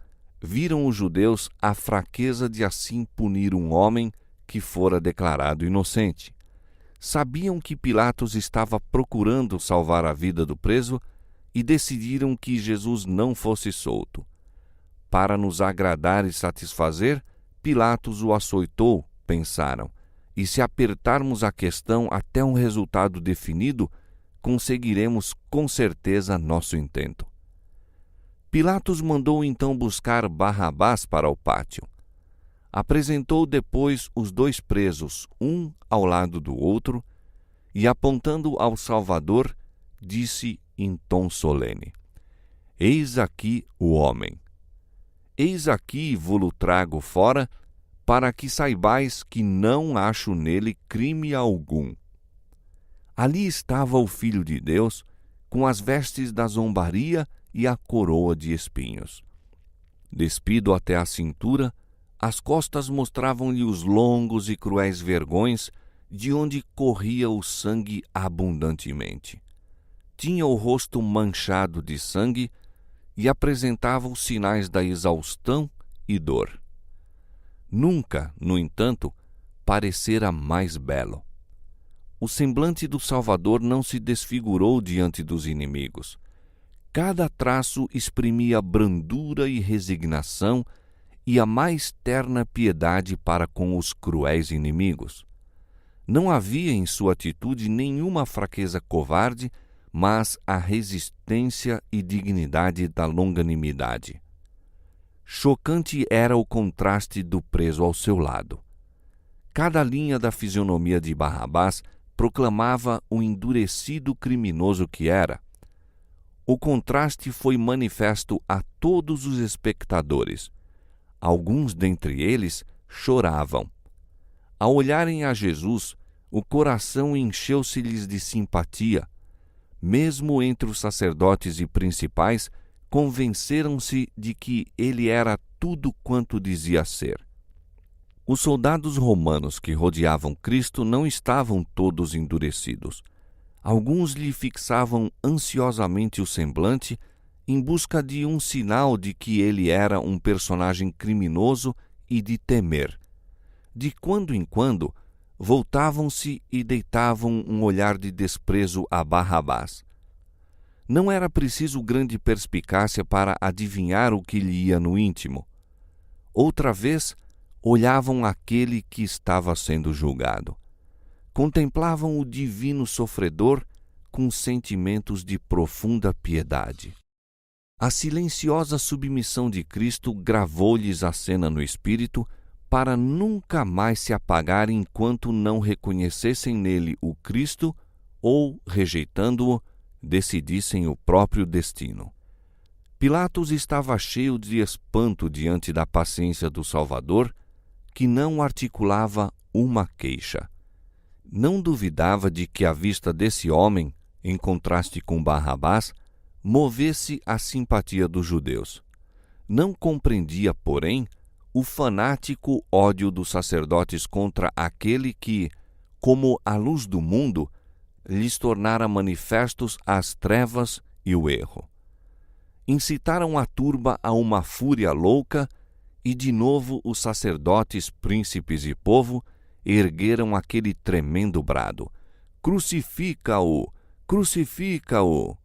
viram os judeus a fraqueza de assim punir um homem que fora declarado inocente. sabiam que Pilatos estava procurando salvar a vida do preso e decidiram que Jesus não fosse solto. Para nos agradar e satisfazer, Pilatos o açoitou, pensaram, e se apertarmos a questão até um resultado definido, conseguiremos com certeza nosso intento. Pilatos mandou então buscar Barrabás para o pátio. Apresentou depois os dois presos, um ao lado do outro, e apontando ao Salvador, disse em tom solene: Eis aqui o homem. Eis aqui vo-lo trago fora, para que saibais que não acho nele crime algum. Ali estava o Filho de Deus, com as vestes da zombaria e a coroa de espinhos. Despido até a cintura, as costas mostravam-lhe os longos e cruéis vergões, de onde corria o sangue abundantemente. Tinha o rosto manchado de sangue e apresentava os sinais da exaustão e dor. Nunca, no entanto, parecera mais belo. O semblante do Salvador não se desfigurou diante dos inimigos. Cada traço exprimia brandura e resignação e a mais terna piedade para com os cruéis inimigos. Não havia em sua atitude nenhuma fraqueza covarde, mas a resistência e dignidade da longanimidade. Chocante era o contraste do preso ao seu lado. Cada linha da fisionomia de Barrabás proclamava o endurecido criminoso que era. O contraste foi manifesto a todos os espectadores. Alguns dentre eles choravam. Ao olharem a Jesus, o coração encheu-se-lhes de simpatia. Mesmo entre os sacerdotes e principais, convenceram-se de que ele era tudo quanto dizia ser. Os soldados romanos que rodeavam Cristo não estavam todos endurecidos. Alguns lhe fixavam ansiosamente o semblante em busca de um sinal de que ele era um personagem criminoso e de temer. De quando em quando, voltavam-se e deitavam um olhar de desprezo a Barrabás. Não era preciso grande perspicácia para adivinhar o que lhe ia no íntimo. Outra vez, olhavam aquele que estava sendo julgado. Contemplavam o divino sofredor com sentimentos de profunda piedade. A silenciosa submissão de Cristo gravou-lhes a cena no espírito para nunca mais se apagar enquanto não reconhecessem nele o Cristo ou, rejeitando-o, decidissem o próprio destino. Pilatos estava cheio de espanto diante da paciência do Salvador, que não articulava uma queixa. Não duvidava de que a vista desse homem, em contraste com Barrabás, movesse a simpatia dos judeus. Não compreendia, porém, o fanático ódio dos sacerdotes contra aquele que, como a luz do mundo, lhes tornara manifestos as trevas e o erro. Incitaram a turba a uma fúria louca e, de novo, os sacerdotes, príncipes e povo ergueram aquele tremendo brado: Crucifica-o! Crucifica-o!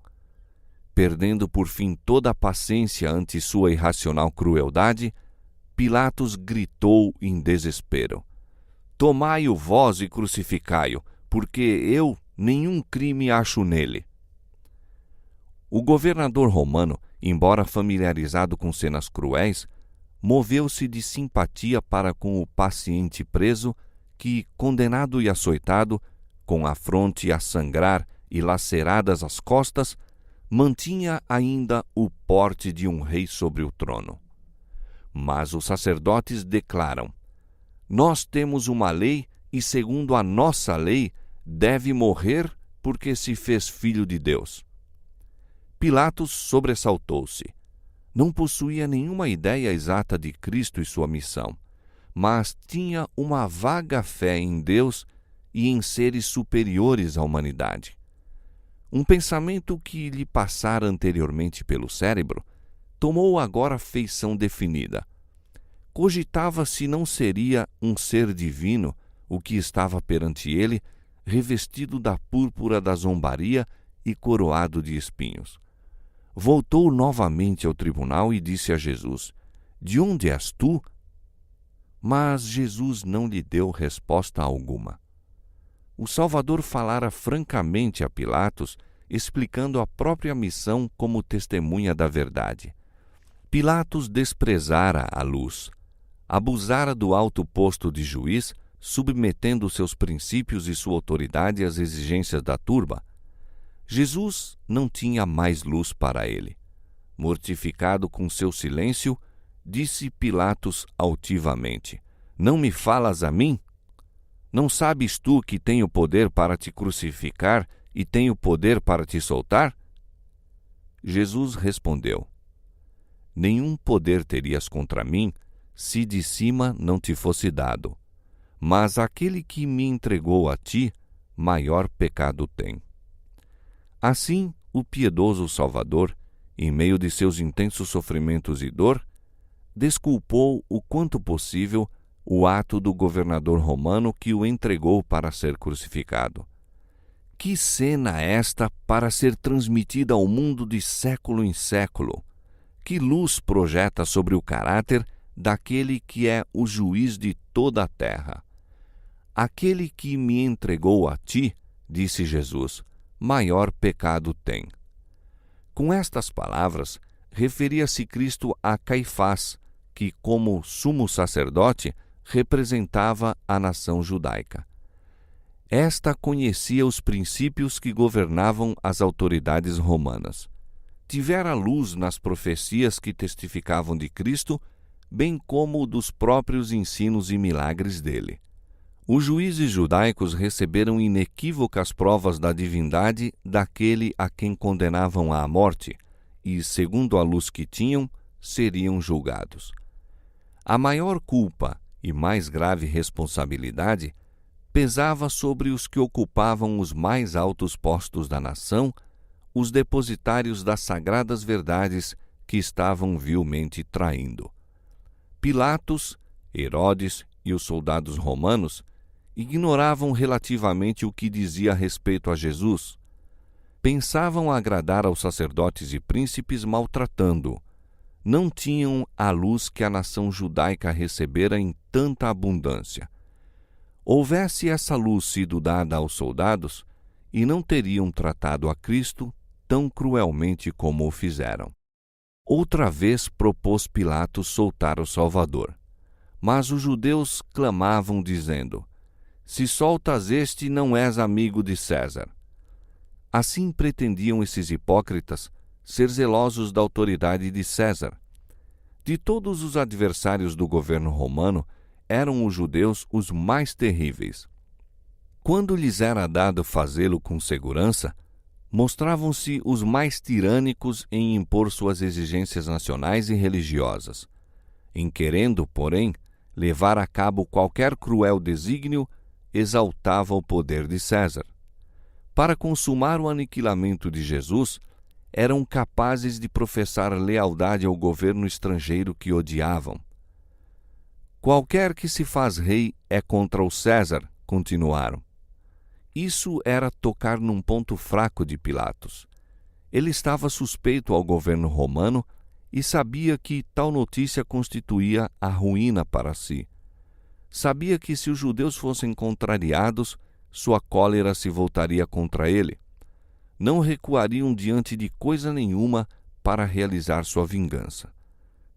Perdendo por fim toda a paciência ante sua irracional crueldade, Pilatos gritou em desespero: Tomai-o vós e crucificai-o, porque eu nenhum crime acho nele. O governador romano, embora familiarizado com cenas cruéis, moveu-se de simpatia para com o paciente preso que, condenado e açoitado, com a fronte a sangrar e laceradas as costas, mantinha ainda o porte de um rei sobre o trono. Mas os sacerdotes declaram: Nós temos uma lei e, segundo a nossa lei, deve morrer porque se fez filho de Deus. Pilatos sobressaltou-se. Não possuía nenhuma ideia exata de Cristo e sua missão, mas tinha uma vaga fé em Deus e em seres superiores à humanidade. Um pensamento que lhe passara anteriormente pelo cérebro tomou agora feição definida. Cogitava se não seria um ser divino o que estava perante ele, revestido da púrpura da zombaria e coroado de espinhos. Voltou novamente ao tribunal e disse a Jesus: De onde és tu? Mas Jesus não lhe deu resposta alguma. O Salvador falara francamente a Pilatos, explicando a própria missão como testemunha da verdade. Pilatos desprezara a luz, abusara do alto posto de juiz, submetendo seus princípios e sua autoridade às exigências da turba. Jesus não tinha mais luz para ele. Mortificado com seu silêncio, disse Pilatos altivamente: Não me falas a mim? Não sabes tu que tenho poder para te crucificar e tenho poder para te soltar? Jesus respondeu: Nenhum poder terias contra mim se de cima não te fosse dado. Mas aquele que me entregou a ti, maior pecado tem. Assim, o piedoso Salvador, em meio de seus intensos sofrimentos e dor, desculpou o quanto possível o ato do governador romano que o entregou para ser crucificado. Que cena esta para ser transmitida ao mundo de século em século! Que luz projeta sobre o caráter daquele que é o juiz de toda a terra! Aquele que me entregou a ti, disse Jesus, maior pecado tem. Com estas palavras, referia-se Cristo a Caifás, que, como sumo sacerdote, representava a nação judaica. Esta conhecia os princípios que governavam as autoridades romanas. Tivera luz nas profecias que testificavam de Cristo, bem como dos próprios ensinos e milagres dele. Os juízes judaicos receberam inequívocas provas da divindade daquele a quem condenavam à morte, e, segundo a luz que tinham, seriam julgados. A maior culpa e mais grave responsabilidade pesava sobre os que ocupavam os mais altos postos da nação, os depositários das sagradas verdades que estavam vilmente traindo. Pilatos, Herodes e os soldados romanos ignoravam relativamente o que dizia a respeito a Jesus. Pensavam agradar aos sacerdotes e príncipes maltratando-o. Não tinham a luz que a nação judaica recebera em tanta abundância. Houvesse essa luz sido dada aos soldados, e não teriam tratado a Cristo tão cruelmente como o fizeram. Outra vez propôs Pilatos soltar o Salvador. Mas os judeus clamavam, dizendo: Se soltas este, não és amigo de César. Assim pretendiam esses hipócritas ser zelosos da autoridade de César. De todos os adversários do governo romano, eram os judeus os mais terríveis. Quando lhes era dado fazê-lo com segurança, mostravam-se os mais tirânicos em impor suas exigências nacionais e religiosas. Em querendo, porém, levar a cabo qualquer cruel desígnio, exaltava o poder de César. Para consumar o aniquilamento de Jesus, eram capazes de professar lealdade ao governo estrangeiro que odiavam. Qualquer que se faz rei é contra o César, continuaram. Isso era tocar num ponto fraco de Pilatos. Ele estava suspeito ao governo romano e sabia que tal notícia constituía a ruína para si. Sabia que se os judeus fossem contrariados, sua cólera se voltaria contra ele. Não recuariam diante de coisa nenhuma para realizar sua vingança.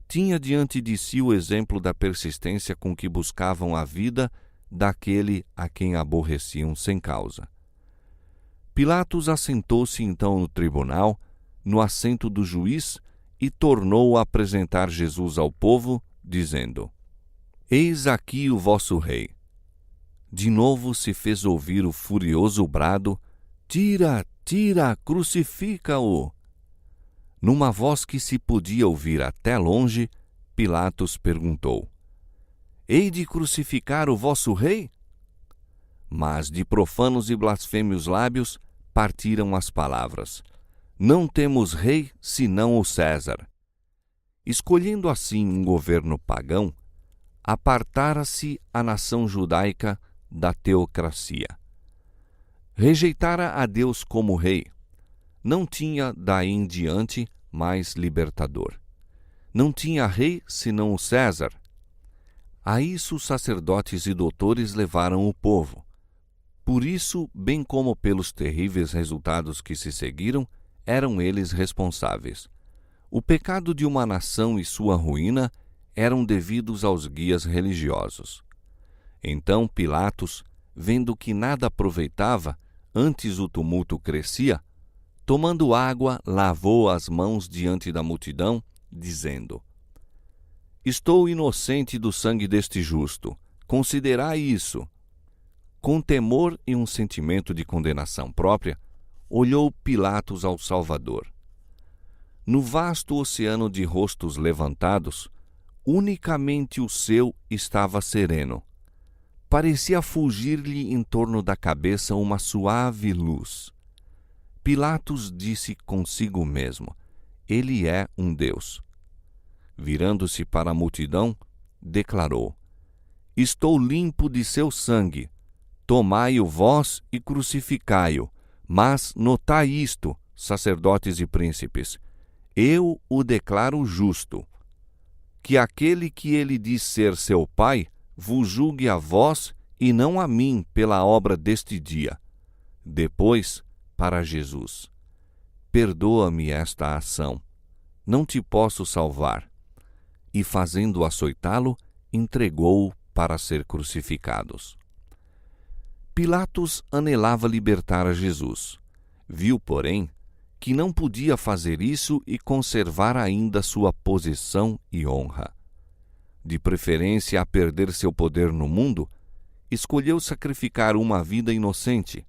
Tinha diante de si o exemplo da persistência com que buscavam a vida daquele a quem aborreciam sem causa. Pilatos assentou-se então no tribunal, no assento do juiz, e tornou a apresentar Jesus ao povo, dizendo: Eis aqui o vosso rei. De novo se fez ouvir o furioso brado: Tira, tira, crucifica-o! Numa voz que se podia ouvir até longe, Pilatos perguntou: Hei de crucificar o vosso rei? Mas de profanos e blasfêmios lábios partiram as palavras: Não temos rei senão o César. Escolhendo assim um governo pagão, apartara-se a nação judaica da teocracia. Rejeitara a Deus como rei. Não tinha daí em diante mais libertador. Não tinha rei senão o César. A isso os sacerdotes e doutores levaram o povo. Por isso, bem como pelos terríveis resultados que se seguiram, eram eles responsáveis. O pecado de uma nação e sua ruína eram devidos aos guias religiosos. Então Pilatos, vendo que nada aproveitava, antes o tumulto crescia, tomando água, lavou as mãos diante da multidão, dizendo: Estou inocente do sangue deste justo, considerai isso. Com temor e um sentimento de condenação própria, olhou Pilatos ao Salvador. No vasto oceano de rostos levantados, unicamente o seu estava sereno. Parecia fugir-lhe em torno da cabeça uma suave luz. Pilatos disse consigo mesmo: Ele é um Deus. Virando-se para a multidão, declarou: Estou limpo de seu sangue. Tomai-o vós e crucificai-o. Mas notai isto, sacerdotes e príncipes: eu o declaro justo. Que aquele que ele diz ser seu Pai vos julgue a vós e não a mim pela obra deste dia. Depois, para Jesus: perdoa-me esta ação. Não te posso salvar. E fazendo açoitá-lo, entregou-o para ser crucificados. Pilatos anelava libertar a Jesus. Viu, porém, que não podia fazer isso e conservar ainda sua posição e honra. De preferência a perder seu poder no mundo, escolheu sacrificar uma vida inocente.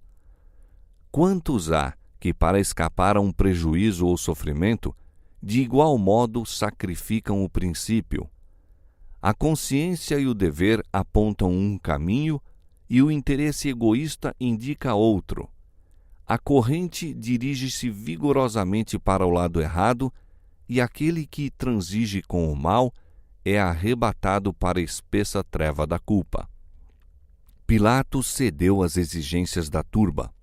Quantos há que, para escapar a um prejuízo ou sofrimento, de igual modo sacrificam o princípio? A consciência e o dever apontam um caminho e o interesse egoísta indica outro. A corrente dirige-se vigorosamente para o lado errado e aquele que transige com o mal é arrebatado para a espessa treva da culpa. Pilatos cedeu às exigências da turba.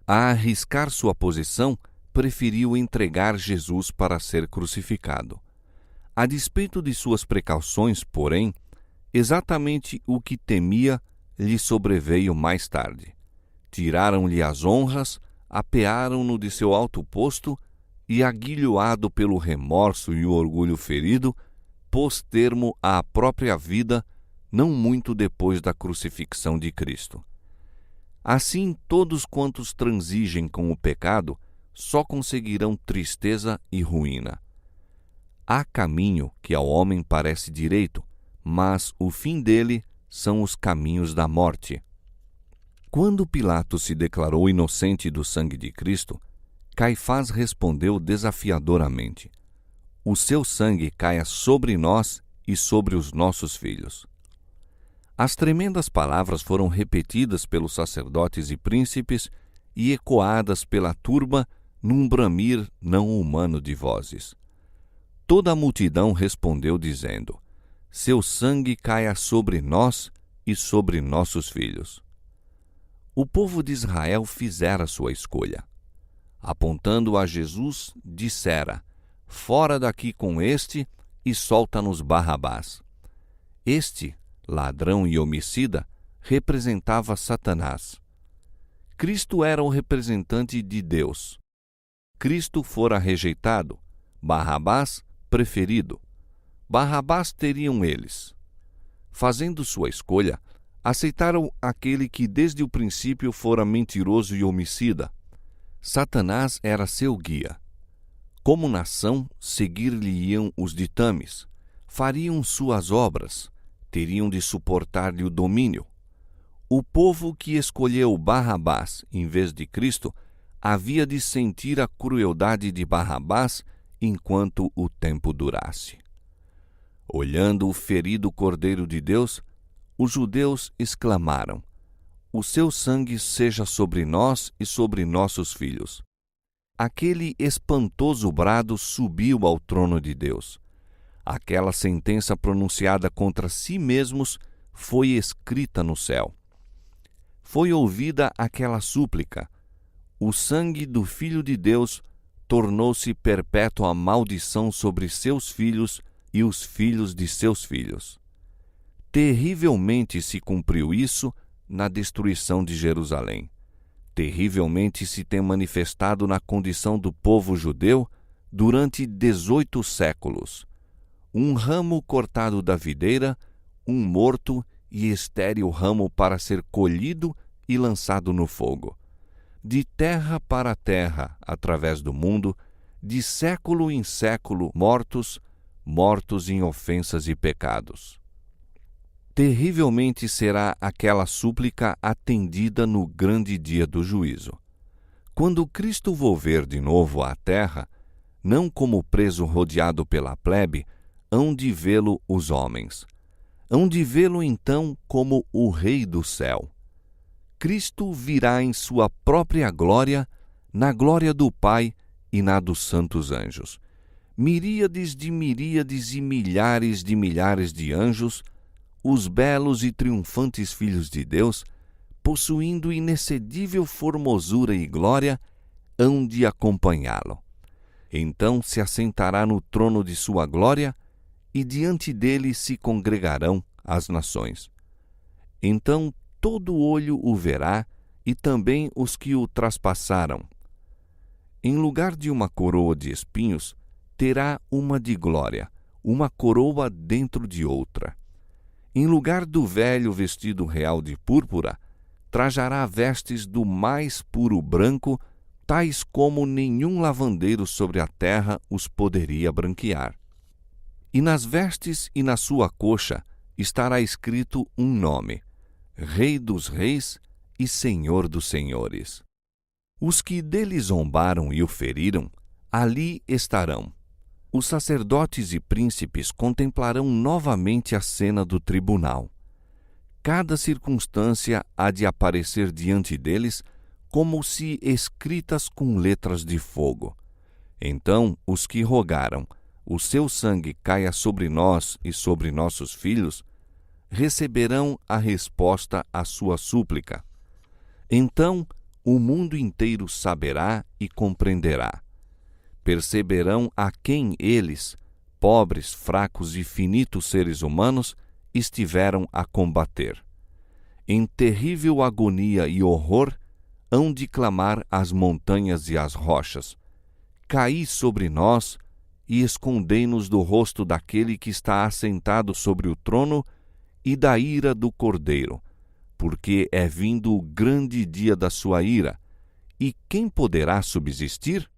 A arriscar sua posição, preferiu entregar Jesus para ser crucificado. A despeito de suas precauções, porém, exatamente o que temia lhe sobreveio mais tarde. Tiraram-lhe as honras, apearam-no de seu alto posto e, aguilhoado pelo remorso e o orgulho ferido, pôs termo à própria vida, não muito depois da crucifixão de Cristo. Assim, todos quantos transigem com o pecado só conseguirão tristeza e ruína. Há caminho que ao homem parece direito, mas o fim dele são os caminhos da morte. Quando Pilatos se declarou inocente do sangue de Cristo, Caifás respondeu desafiadoramente: o seu sangue caia sobre nós e sobre os nossos filhos. As tremendas palavras foram repetidas pelos sacerdotes e príncipes e ecoadas pela turba num bramir não humano de vozes. Toda a multidão respondeu dizendo: seu sangue caia sobre nós e sobre nossos filhos. O povo de Israel fizera sua escolha. Apontando a Jesus, dissera: fora daqui com este e solta-nos Barrabás. Este, ladrão e homicida, representava Satanás. Cristo era o representante de Deus. Cristo fora rejeitado, Barrabás preferido. Barrabás teriam eles. Fazendo sua escolha, aceitaram aquele que desde o princípio fora mentiroso e homicida. Satanás era seu guia. Como nação, seguir-lhe-iam os ditames, fariam suas obras, teriam de suportar-lhe o domínio. O povo que escolheu Barrabás em vez de Cristo havia de sentir a crueldade de Barrabás enquanto o tempo durasse. Olhando o ferido Cordeiro de Deus, os judeus exclamaram: o seu sangue seja sobre nós e sobre nossos filhos. Aquele espantoso brado subiu ao trono de Deus. Aquela sentença pronunciada contra si mesmos foi escrita no céu. foi ouvida aquela súplica. O sangue do Filho de Deus tornou-se perpétua maldição sobre seus filhos e os filhos de seus filhos. Terrivelmente se cumpriu isso na destruição de Jerusalém. Terrivelmente se tem manifestado na condição do povo judeu durante 18 séculos. Um ramo cortado da videira, um morto e estéril ramo para ser colhido e lançado no fogo. De terra para terra, através do mundo, de século em século, mortos em ofensas e pecados. Terrivelmente será aquela súplica atendida no grande dia do juízo. Quando Cristo volver de novo à terra, não como preso rodeado pela plebe, hão de vê-lo os homens. Hão de vê-lo então como o Rei do céu. Cristo virá em sua própria glória, na glória do Pai e na dos santos anjos. Miríades e milhares de anjos, os belos e triunfantes filhos de Deus, possuindo inexcedível formosura e glória, hão de acompanhá-lo. Então se assentará no trono de sua glória, e diante dele se congregarão as nações. Então todo olho o verá, e também os que o traspassaram. Em lugar de uma coroa de espinhos, terá uma de glória, uma coroa dentro de outra. Em lugar do velho vestido real de púrpura, trajará vestes do mais puro branco, tais como nenhum lavandeiro sobre a terra os poderia branquear. E nas vestes e na sua coxa estará escrito um nome: Rei dos Reis e Senhor dos Senhores. Os que dele zombaram e o feriram, ali estarão. Os sacerdotes e príncipes contemplarão novamente a cena do tribunal. Cada circunstância há de aparecer diante deles como se escritas com letras de fogo. Então os que rogaram: o seu sangue caia sobre nós e sobre nossos filhos, receberão a resposta à sua súplica. Então o mundo inteiro saberá e compreenderá. Perceberão a quem eles, pobres, fracos e finitos seres humanos, estiveram a combater. Em terrível agonia e horror, hão de clamar as montanhas e as rochas: caí sobre nós e escondei-nos do rosto daquele que está assentado sobre o trono e da ira do Cordeiro, porque é vindo o grande dia da sua ira, e quem poderá subsistir?